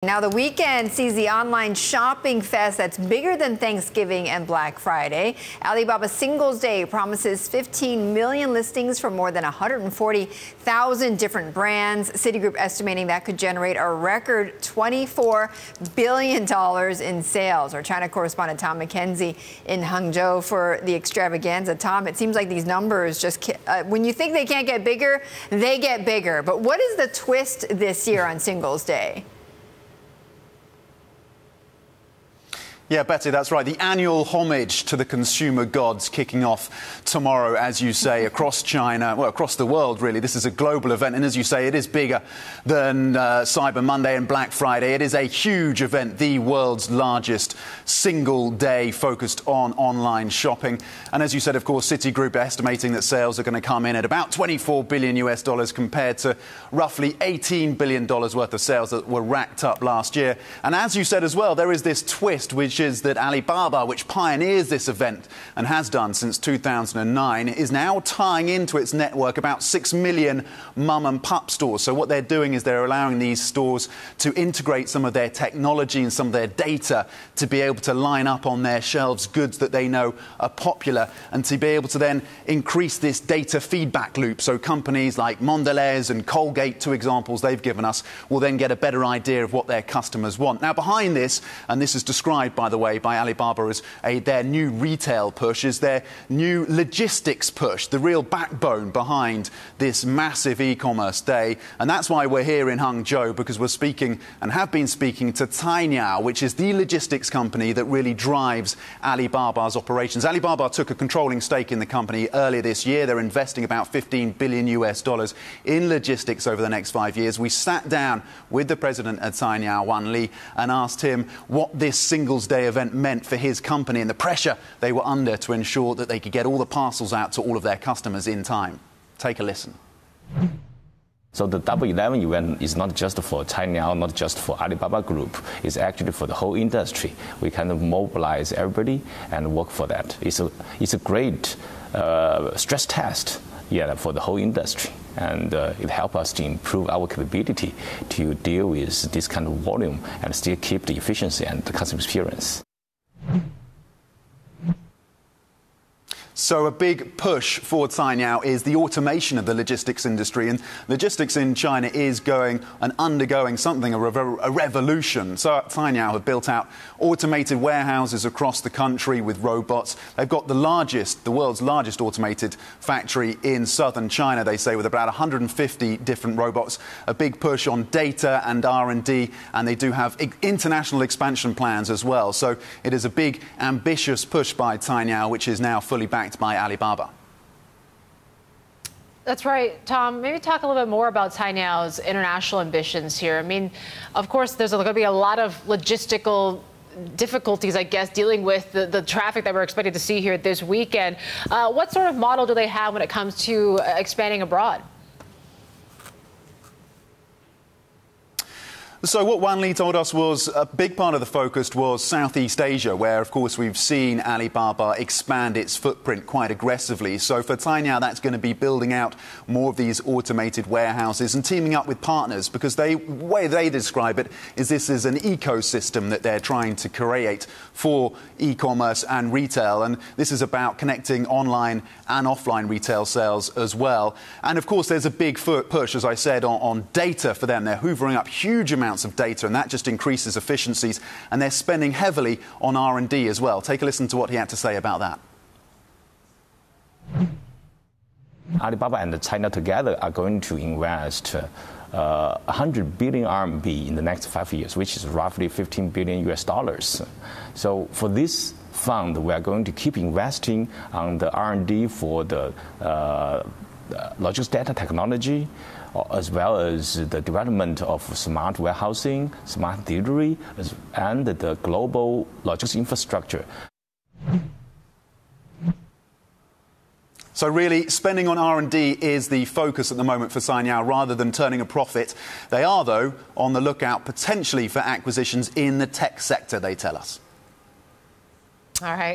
Now, the weekend sees the online shopping fest that's bigger than Thanksgiving and Black Friday. Alibaba Singles Day promises 15 million listings from more than 140,000 different brands. Citigroup estimating that could generate a record $24 billion in sales. Our China correspondent Tom Mackenzie in Hangzhou for the extravaganza. Tom, it seems like these numbers just, when you think they can't get bigger, they get bigger. But what is the twist this year on Singles Day? Yeah, Betty, that's right. The annual homage to the consumer gods kicking off tomorrow, as you say, across China, well, across the world, really. This is a global event. And as you say, it is bigger than Cyber Monday and Black Friday. It is a huge event, the world's largest single day focused on online shopping. And as you said, of course, Citigroup estimating that sales are going to come in at about $24 billion compared to roughly $18 billion worth of sales that were racked up last year. And as you said as well, there is this twist, which is that Alibaba, which pioneers this event and has done since 2009, is now tying into its network about 6 million mum and pup stores. So what they're doing is they're allowing these stores to integrate some of their technology and some of their data to be able to line up on their shelves goods that they know are popular and to be able to then increase this data feedback loop. So companies like Mondelez and Colgate, two examples they've given us, will then get a better idea of what their customers want. Now, behind this, and this is described by the way by Alibaba as their new retail push, is their new logistics push, the real backbone behind this massive e-commerce day. And that's why we're here in Hangzhou, because we're speaking and have been speaking to Cainiao, which is the logistics company that really drives Alibaba's operations. Alibaba took a controlling stake in the company earlier this year. They're investing about $15 billion in logistics over the next 5 years. We sat down with the president at Cainiao, Wan Li, and asked him what this Singles Day event meant for his company and the pressure they were under to ensure that they could get all the parcels out to all of their customers in time. Take a listen. So the Double 11 event is not just for Cainiao, not just for Alibaba Group. It's actually for the whole industry. We kind of mobilize everybody and work for that. It's a great stress test, for the whole industry. And it helps us to improve our capability to deal with this kind of volume and still keep the efficiency and the customer experience. So a big push for Cainiao is the automation of the logistics industry. And logistics in China is undergoing something of a revolution. So Cainiao have built out automated warehouses across the country with robots. They've got the world's largest automated factory in southern China, they say, with about 150 different robots. A big push on data and R&D, and they do have international expansion plans as well. So it is a big, ambitious push by Cainiao, which is now fully backed by Alibaba. That's right, Tom. Maybe talk a little bit more about Cainiao's international ambitions here. I mean, of course, there's going to be a lot of logistical difficulties, I guess, dealing with the traffic that we're expected to see here this weekend. What sort of model do they have when it comes to expanding abroad? So what Wan Li told us was a big part of the focus was Southeast Asia, where, of course, we've seen Alibaba expand its footprint quite aggressively. So for Cainiao, that's going to be building out more of these automated warehouses and teaming up with partners, because the way they describe it is this is an ecosystem that they're trying to create for e-commerce and retail. And this is about connecting online and offline retail sales as well. And, of course, there's a big push, as I said, on data for them. They're hoovering up huge amounts of data, and that just increases efficiencies, and they're spending heavily on R&D as well. Take a listen to what he had to say about that. Alibaba and Cainiao together are going to invest 100 billion RMB in the next 5 years, which is roughly $15 billion. So for this fund, we are going to keep investing on the R&D for the logistics data technology, as well as the development of smart warehousing, smart delivery, and the global logistics infrastructure. So really, spending on R&D is the focus at the moment for Cainiao rather than turning a profit. They are, though, on the lookout potentially for acquisitions in the tech sector, they tell us. All right.